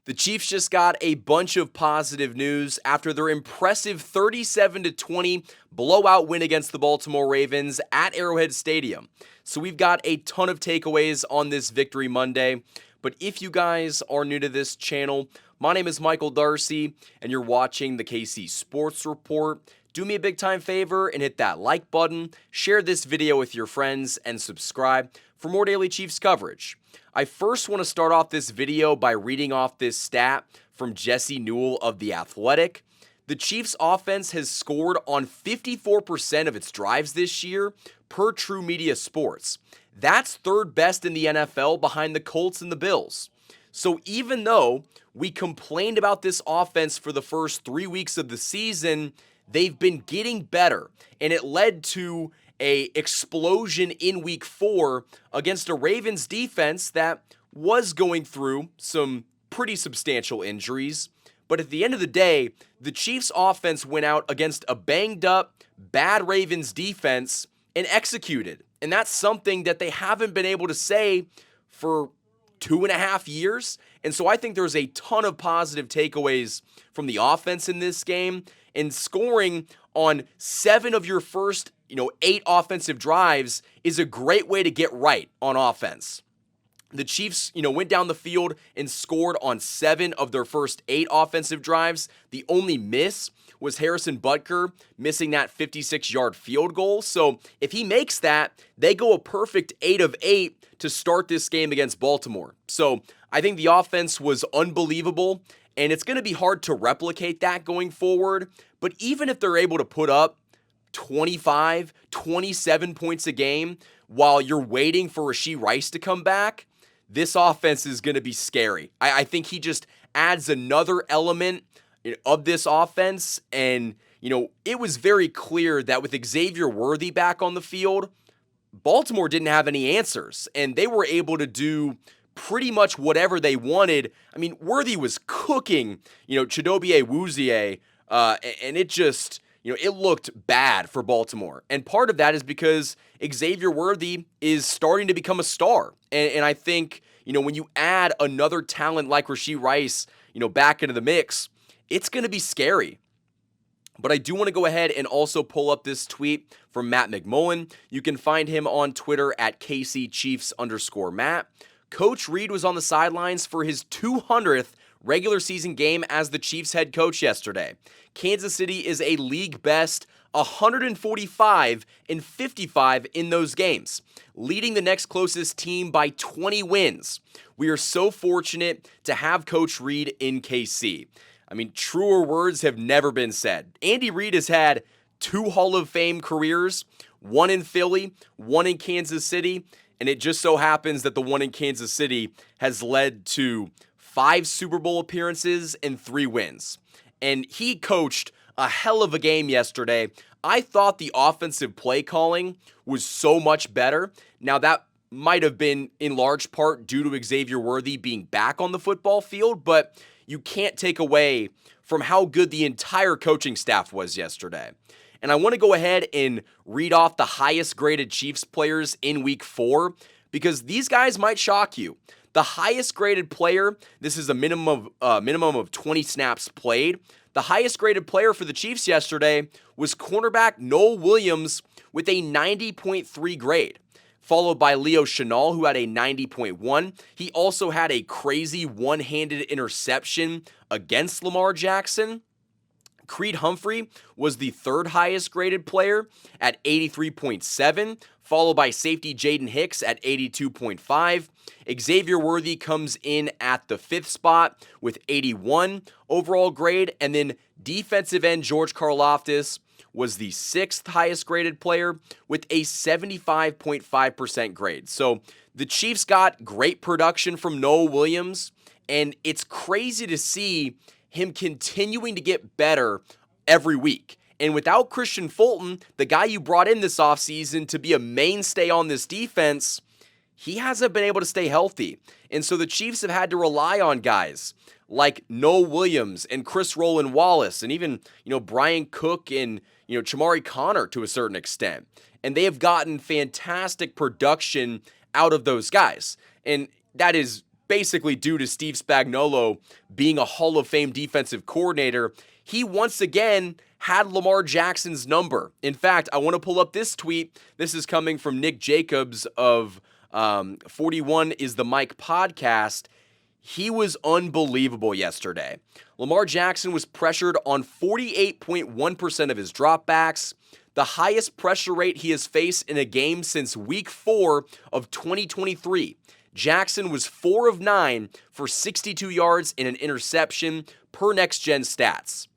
The Chiefs just got a bunch of positive news after their impressive 37-20 blowout win against the Baltimore Ravens at Arrowhead Stadium. So we've got a ton of takeaways on this Victory Monday. But if you guys are new to this channel, my name is Michael Darcy, and you're watching the KC Sports Report. Do me a big time favor and hit that like button, share this video with your friends, and subscribe for more daily Chiefs coverage. I first want to start off this video by reading off this stat from Jesse Newell of The Athletic. The Chiefs offense has scored on 54% of its drives this year per True Media Sports. That's third best in the NFL behind the Colts and the Bills. So even though we complained about this offense for the first 3 weeks of the season, they've been getting better, and it led to an explosion in week 4 against a Ravens defense that was going through some pretty substantial injuries. But at the end of the day, the Chiefs offense went out against a banged up, bad Ravens defense and executed. And that's something that they haven't been able to say for 2.5 years. And so I think there's a ton of positive takeaways from the offense in this game, and scoring on 7 of your first 8 offensive drives is a great way to get right on offense. The Chiefs, went down the field and scored on 7 of their first 8 offensive drives. The only miss was Harrison Butker missing that 56-yard field goal. So if he makes that, they go a perfect 8 of 8 to start this game against Baltimore. So I think the offense was unbelievable, and it's going to be hard to replicate that going forward. But even if they're able to put up 25, 27 points a game while you're waiting for Rashee Rice to come back, this offense is going to be scary. I think he just adds another element of this offense, and it was very clear that with Xavier Worthy back on the field, Baltimore didn't have any answers, and they were able to do pretty much whatever they wanted. I mean, Worthy was cooking, Chidobe Awuzie, and it just, it looked bad for Baltimore. And part of that is because Xavier Worthy is starting to become a star. And I think, when you add another talent like Rashee Rice, back into the mix, it's going to be scary. But I do want to go ahead and also pull up this tweet from Matt McMullen. You can find him on Twitter at KCChiefs_Matt. Coach Reid was on the sidelines for his 200th regular season game as the Chiefs head coach yesterday. Kansas City is a league best 145-55 in those games, leading the next closest team by 20 wins. We are so fortunate to have Coach Reid in KC. I mean, truer words have never been said. Andy Reid has had 2 Hall of Fame careers, one in Philly, one in Kansas City, and it just so happens that the one in Kansas City has led to 5 Super Bowl appearances and 3 wins. And he coached a hell of a game yesterday. I thought the offensive play calling was so much better. Now, that might have been in large part due to Xavier Worthy being back on the football field, but you can't take away from how good the entire coaching staff was yesterday. And I want to go ahead and read off the highest graded Chiefs players in week 4, because these guys might shock you. The highest graded player, this is a minimum of 20 snaps played. The highest graded player for the Chiefs yesterday was cornerback Noel Williams with a 90.3 grade, followed by Leo Chenal, who had a 90.1. He also had a crazy one-handed interception against Lamar Jackson. Creed Humphrey was the 3rd highest graded player at 83.7, followed by safety Jaden Hicks at 82.5. Xavier Worthy comes in at the 5th spot with 81 overall grade, and then defensive end George Karlaftis was the 6th highest graded player with a 75.5% grade. So the Chiefs got great production from Noel Williams, and it's crazy to see him continuing to get better every week. And without Christian Fulton, the guy you brought in this offseason to be a mainstay on this defense, he hasn't been able to stay healthy. And so the Chiefs have had to rely on guys like Noel Williams and Chris Roland Wallace, and even, Brian Cook and, Chamari Connor to a certain extent. And they have gotten fantastic production out of those guys. And that is basically due to Steve Spagnuolo being a Hall of Fame defensive coordinator, he once again had Lamar Jackson's number. In fact, I want to pull up this tweet. This is coming from Nick Jacobs of 41 is the Mike podcast. He was unbelievable yesterday. Lamar Jackson was pressured on 48.1% of his dropbacks, the highest pressure rate he has faced in a game since week 4 of 2023. Jackson was 4 of 9 for 62 yards and an interception per Next Gen Stats.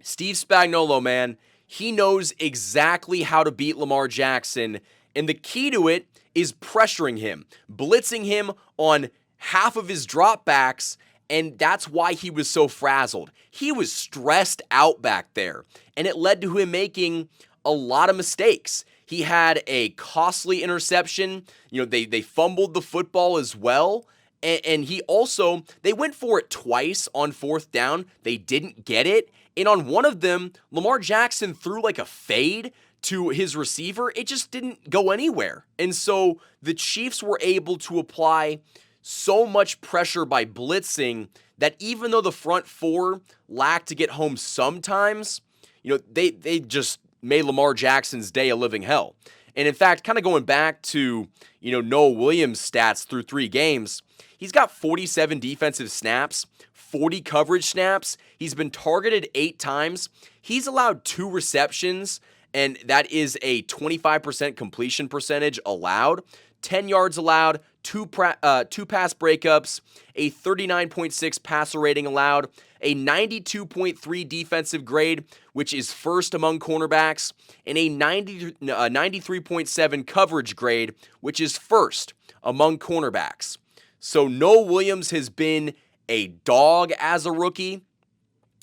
Steve Spagnuolo, man, he knows exactly how to beat Lamar Jackson, and the key to it is pressuring him, blitzing him on half of his dropbacks, and that's why he was so frazzled. He was stressed out back there, and it led to him making a lot of mistakes. He had a costly interception. They fumbled the football as well. And they went for it twice on 4th down. They didn't get it. And on one of them, Lamar Jackson threw like a fade to his receiver. It just didn't go anywhere. And so the Chiefs were able to apply so much pressure by blitzing that even though the front four lacked to get home sometimes, they just made Lamar Jackson's day a living hell. And in fact, kind of going back to, Noah Williams' stats through 3 games, he's got 47 defensive snaps, 40 coverage snaps. He's been targeted 8 times. He's allowed 2 receptions, and that is a 25% completion percentage allowed. 10 yards allowed, 2 pass breakups, a 39.6 passer rating allowed, a 92.3 defensive grade, which is first among cornerbacks, and a 93.7 coverage grade, which is first among cornerbacks. So Noah Williams has been a dog as a rookie.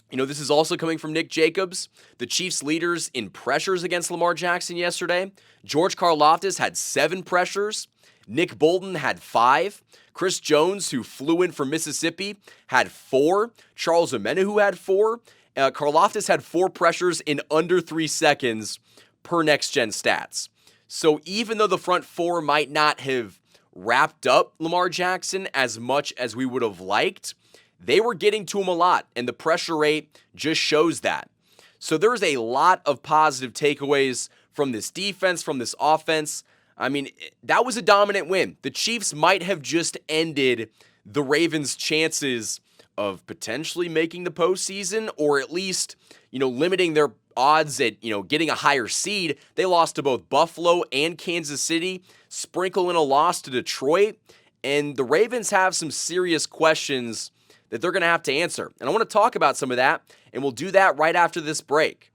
This is also coming from Nick Jacobs. The Chiefs' leaders in pressures against Lamar Jackson yesterday. George Karlaftis had 7 pressures. Nick Bolton had 5. Chris Jones, who flew in from Mississippi, had 4. Charles Omenihu, who had 4. Karlaftis had 4 pressures in under 3 seconds per Next Gen Stats. So even though the front 4 might not have wrapped up Lamar Jackson as much as we would have liked, they were getting to him a lot, and the pressure rate just shows that. So there's a lot of positive takeaways from this defense, from this offense. I mean, that was a dominant win. The Chiefs might have just ended the Ravens' chances of potentially making the postseason, or at least, limiting their odds at, getting a higher seed. They lost to both Buffalo and Kansas City, sprinkle in a loss to Detroit, and the Ravens have some serious questions that they're going to have to answer. And I want to talk about some of that, and we'll do that right after this break.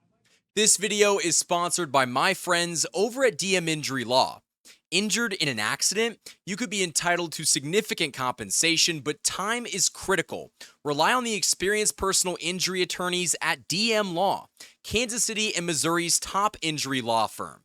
This video is sponsored by my friends over at DM Injury Law. Injured in an accident, you could be entitled to significant compensation, but time is critical. Rely on the experienced personal injury attorneys at DM Law, Kansas City and Missouri's top injury law firm.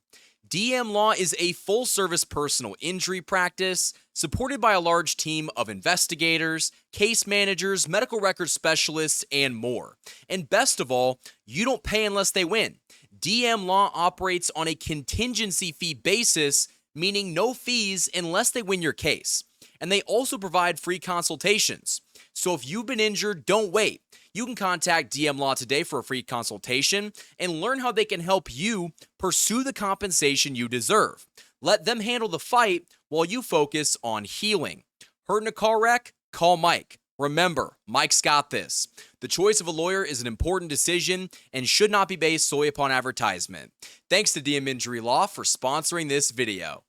DM Law is a full-service personal injury practice supported by a large team of investigators, case managers, medical records specialists, and more. And best of all, you don't pay unless they win. DM Law operates on a contingency fee basis, meaning no fees unless they win your case. And they also provide free consultations. So if you've been injured, don't wait. You can contact DM Law today for a free consultation and learn how they can help you pursue the compensation you deserve. Let them handle the fight while you focus on healing. Hurt in a car wreck? Call Mike. Remember, Mike's got this. The choice of a lawyer is an important decision and should not be based solely upon advertisement. Thanks to DM Injury Law for sponsoring this video.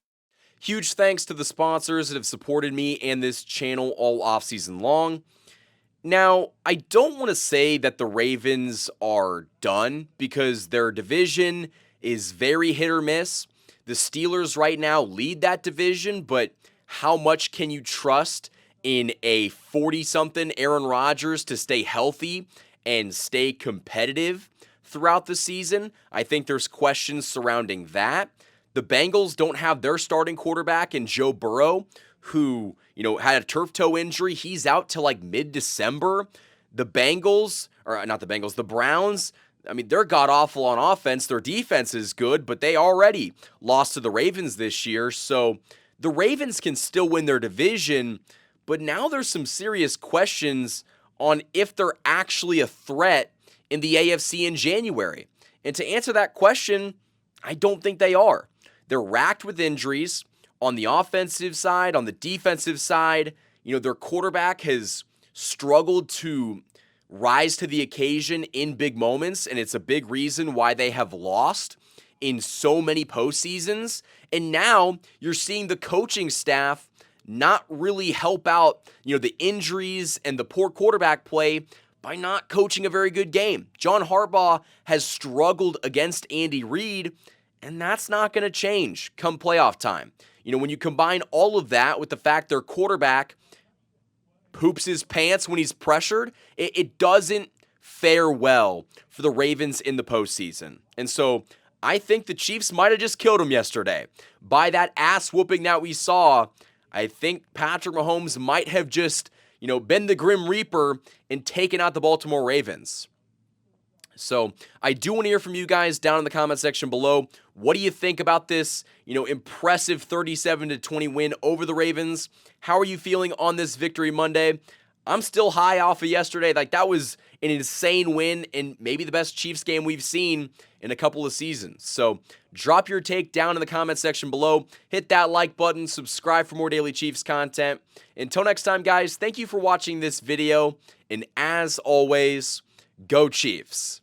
Huge thanks to the sponsors that have supported me and this channel all offseason long. Now, I don't want to say that the Ravens are done because their division is very hit or miss. The Steelers right now lead that division, but how much can you trust in a 40-something Aaron Rodgers to stay healthy and stay competitive throughout the season? I think there's questions surrounding that. The Bengals don't have their starting quarterback in Joe Burrow, who, had a turf toe injury. He's out till like mid-December. The Browns, they're god-awful on offense. Their defense is good, but they already lost to the Ravens this year. So the Ravens can still win their division, but now there's some serious questions on if they're actually a threat in the AFC in January. And to answer that question, I don't think they are. They're racked with injuries on the offensive side, on the defensive side. Their quarterback has struggled to rise to the occasion in big moments, and it's a big reason why they have lost in so many postseasons. And now you're seeing the coaching staff not really help out, the injuries and the poor quarterback play by not coaching a very good game. John Harbaugh has struggled against Andy Reid, and that's not going to change come playoff time. When you combine all of that with the fact their quarterback poops his pants when he's pressured, it doesn't fare well for the Ravens in the postseason. And so I think the Chiefs might have just killed them yesterday. By that ass whooping that we saw, I think Patrick Mahomes might have just, been the Grim Reaper and taken out the Baltimore Ravens. So I do want to hear from you guys down in the comment section below. What do you think about this, impressive 37-20 win over the Ravens? How are you feeling on this Victory Monday? I'm still high off of yesterday. That was an insane win and maybe the best Chiefs game we've seen in a couple of seasons. So drop your take down in the comment section below. Hit that like button, subscribe for more daily Chiefs content. Until next time, guys, thank you for watching this video. And as always, go Chiefs.